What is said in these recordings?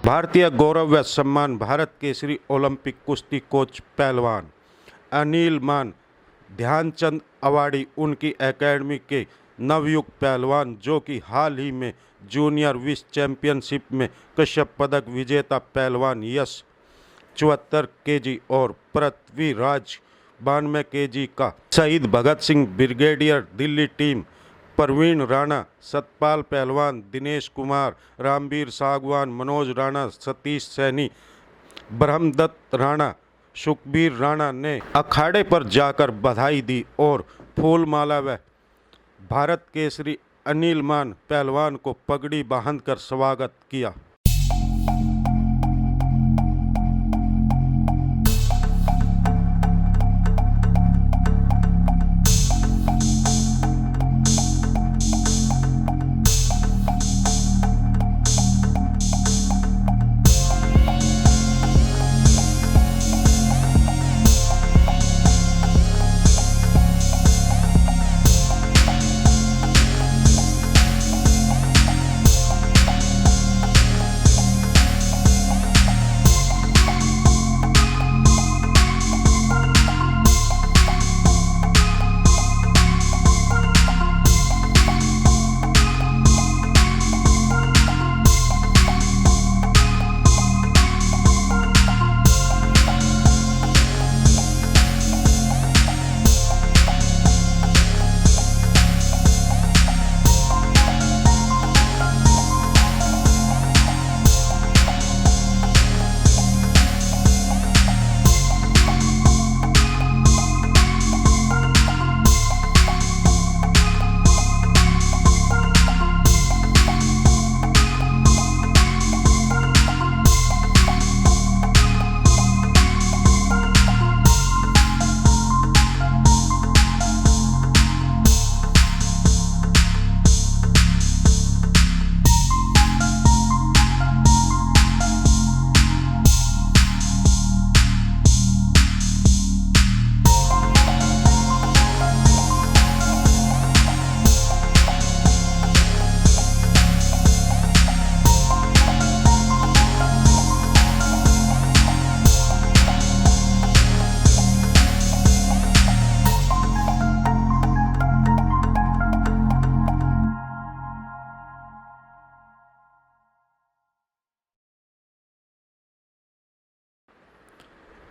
भारतीय गौरव व सम्मान भारत केसरी ओलंपिक कुश्ती कोच पहलवान अनिल मान ध्यानचंद अवार्डी उनकी एकेडमी के नवयुक्त पहलवान जो कि हाल ही में जूनियर विश्व चैंपियनशिप में कश्यप पदक विजेता पहलवान यश 74 केजी और पृथ्वीराज 92 केजी का शहीद भगत सिंह ब्रिगेडियर दिल्ली टीम प्रवीण राणा, सतपाल पहलवान, दिनेश कुमार, रामवीर सागवान, मनोज राणा, सतीश सैनी, ब्रह्मदत्त राणा, सुखबीर राणा ने अखाड़े पर जाकर बधाई दी और फूलमाला व भारत केसरी अनिल मान पहलवान को पगड़ी बांधकर स्वागत किया।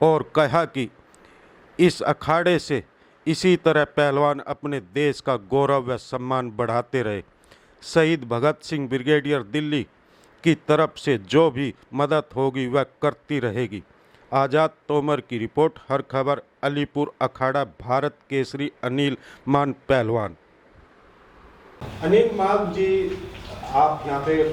और कहा कि इस अखाड़े से इसी तरह पहलवान अपने देश का गौरव व सम्मान बढ़ाते रहे। शहीद भगत सिंह ब्रिगेडियर दिल्ली की तरफ से जो भी मदद होगी वह करती रहेगी। आज़ाद तोमर की रिपोर्ट, हर खबर, अलीपुर अखाड़ा, भारत केसरी अनिल मान पहलवान। अनिल मान जी, आप यहाँ पे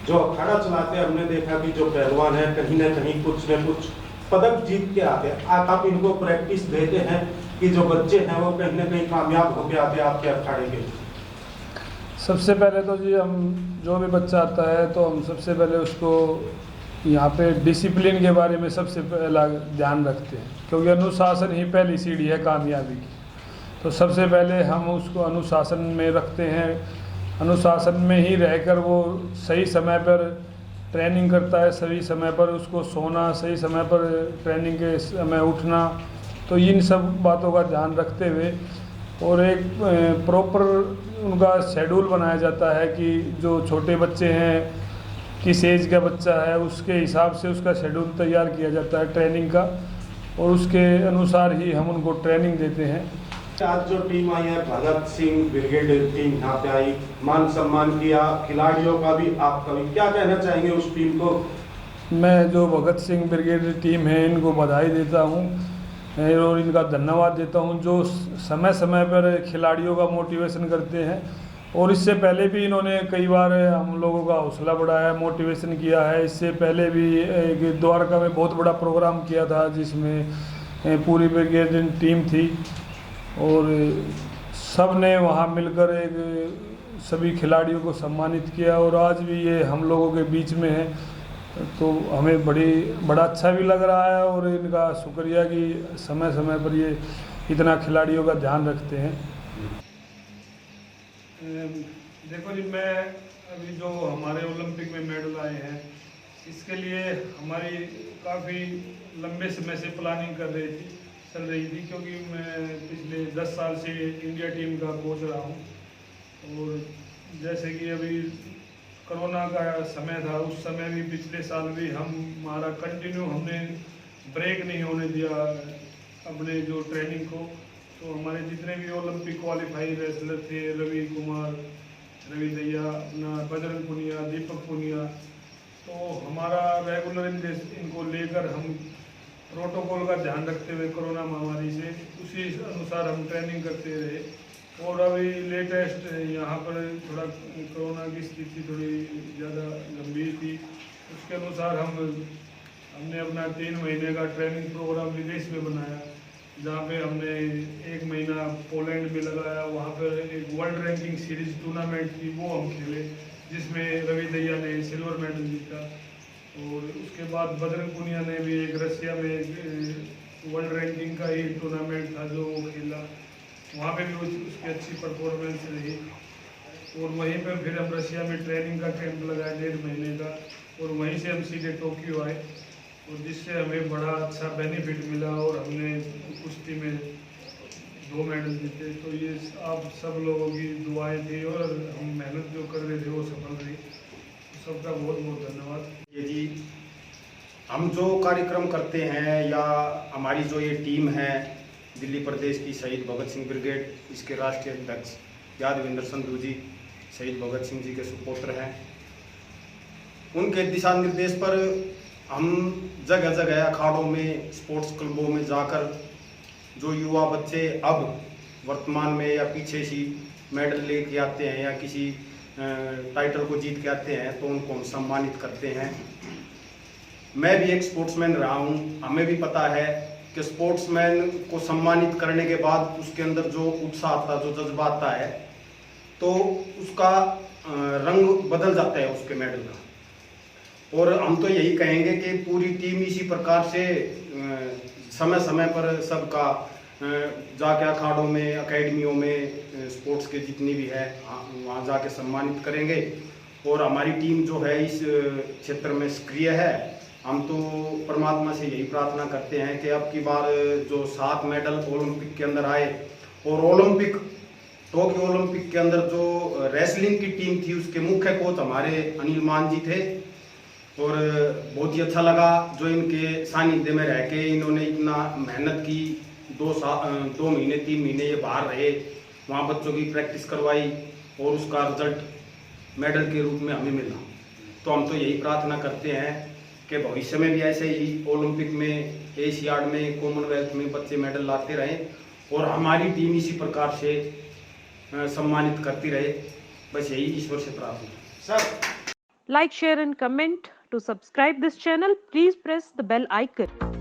जो अखाड़ा चलाते हैं, हमने देखा कि जो पहलवान है कहीं ना कहीं कुछ न कुछ पदक जीत के आते हैं। आप इनको प्रैक्टिस देते हैं कि जो बच्चे हैं वो कहीं ना कहीं कामयाब होके आते हैं आपके अखाड़े के? सबसे पहले तो जी, हम जो भी बच्चा आता है तो हम सबसे पहले उसको यहाँ पे डिसिप्लिन के बारे में सबसे पहला ध्यान रखते हैं, क्योंकि अनुशासन ही पहली सीढ़ी है कामयाबी की। तो सबसे पहले हम उसको अनुशासन में रखते हैं। अनुशासन में ही रहकर वो सही समय पर ट्रेनिंग करता है, सही समय पर उसको सोना, सही समय पर ट्रेनिंग के समय उठना। तो इन सब बातों का ध्यान रखते हुए और एक प्रॉपर उनका शेड्यूल बनाया जाता है कि जो छोटे बच्चे हैं, किस एज का बच्चा है, उसके हिसाब से उसका शेड्यूल तैयार किया जाता है ट्रेनिंग का, और उसके अनुसार ही हम उनको ट्रेनिंग देते हैं। आज जो टीम आई है भगत सिंह ब्रिगेड टीम यहाँ पे आई, मान सम्मान किया खिलाड़ियों का भी, आपका भी, क्या कहना चाहेंगे उस टीम को? मैं जो भगत सिंह ब्रिगेड टीम है इनको बधाई देता हूँ और इनका धन्यवाद देता हूँ, जो समय समय पर खिलाड़ियों का मोटिवेशन करते हैं। और इससे पहले भी इन्होंने कई बार हम लोगों का हौसला बढ़ाया, मोटिवेशन किया है। इससे पहले भी एक द्वारका में बहुत बड़ा प्रोग्राम किया था जिसमें पूरी ब्रिगेड टीम थी और सब ने वहाँ मिलकर एक सभी खिलाड़ियों को सम्मानित किया और आज भी ये हम लोगों के बीच में है। तो हमें बड़ा अच्छा भी लग रहा है और इनका शुक्रिया कि समय समय पर ये इतना खिलाड़ियों का ध्यान रखते हैं। देखो जी, मैं अभी जो हमारे ओलंपिक में मेडल आए हैं इसके लिए हमारी काफ़ी लंबे समय से प्लानिंग चल रही थी, क्योंकि मैं पिछले 10 साल से इंडिया टीम का कोच रहा हूँ। और जैसे कि अभी कोरोना का समय था, उस समय भी पिछले साल भी हमारा कंटिन्यू हमने ब्रेक नहीं होने दिया अपने जो ट्रेनिंग को। तो हमारे जितने भी ओलंपिक क्वालिफाई रेसलर थे, रवि कुमार, रवि दैया, अपना बजरंग पुनिया, दीपक पुनिया, तो हमारा रेगुलर इनको लेकर हम प्रोटोकॉल का ध्यान रखते हुए कोरोना महामारी से उसी अनुसार हम ट्रेनिंग करते रहे। और अभी लेटेस्ट यहाँ पर थोड़ा कोरोना की स्थिति थोड़ी ज़्यादा गंभीर थी, उसके अनुसार हमने अपना 3 महीने का ट्रेनिंग प्रोग्राम विदेश में बनाया, जहाँ पे हमने 1 महीना पोलैंड में लगाया। वहाँ पर एक वर्ल्ड रैंकिंग सीरीज टूर्नामेंट थी, वो हम खेले, जिसमें रवि दैया ने सिल्वर मेडल जीता। और उसके बाद बजरंग पुनिया ने भी एक रसिया में वर्ल्ड रैंकिंग का ही टूर्नामेंट था जो वो खेला, वहाँ पे भी उसकी अच्छी परफॉर्मेंस रही। और वहीं पर फिर हम रसिया में ट्रेनिंग का कैंप लगाया 1.5 महीने का, और वहीं से हम सीधे टोक्यो आए, और जिससे हमें बड़ा अच्छा बेनिफिट मिला और हमने कुश्ती में 2 मेडल जीते। तो ये आप सब लोगों की दुआएं थी और हम मेहनत जो कर रहे थे वो सफल रही। सबका बहुत बहुत धन्यवाद। ये जी, हम जो कार्यक्रम करते हैं या हमारी जो ये टीम है दिल्ली प्रदेश की शहीद भगत सिंह ब्रिगेड, इसके राष्ट्रीय अध्यक्ष यादविंदर संधू जी शहीद भगत सिंह जी के सुपुत्र हैं। उनके दिशा निर्देश पर हम जगह जगह अखाड़ों में, स्पोर्ट्स क्लबों में जाकर जो युवा बच्चे अब वर्तमान में या पीछे से मेडल लेके आते हैं या किसी टाइटल को जीत के आते हैं, तो उनको हम सम्मानित करते हैं। मैं भी एक स्पोर्ट्समैन रहा हूँ, हमें भी पता है कि स्पोर्ट्समैन को सम्मानित करने के बाद उसके अंदर जो उत्साह आता, जो जज्बा आता है, तो उसका रंग बदल जाता है उसके मेडल का। और हम तो यही कहेंगे कि पूरी टीम इसी प्रकार से समय समय पर सबका जाके अखाड़ों में, अकेडमियों में, स्पोर्ट्स के जितनी भी है वहाँ जाके सम्मानित करेंगे। और हमारी टीम जो है इस क्षेत्र में सक्रिय है। हम तो परमात्मा से यही प्रार्थना करते हैं कि अब की बार जो 7 मेडल ओलंपिक के अंदर आए, और टोक्यो ओलंपिक के अंदर जो रेसलिंग की टीम थी उसके मुख्य कोच हमारे अनिल मान जी थे। और बहुत ही अच्छा लगा जो इनके सानिध्य में रह के इन्होंने इतना मेहनत की। 2 महीने 3 महीने ये बाहर रहे, वहाँ बच्चों की प्रैक्टिस करवाई और उसका रिजल्ट मेडल के रूप में हमें मिला। तो हम तो यही प्रार्थना करते हैं कि भविष्य में भी ऐसे ही ओलंपिक में, एशियाड में, कॉमनवेल्थ में बच्चे मेडल लाते रहें और हमारी टीम इसी प्रकार से सम्मानित करती रहे। बस यही ईश्वर से प्रार्थना। Like, share and comment. To subscribe this channel, please press the bell icon.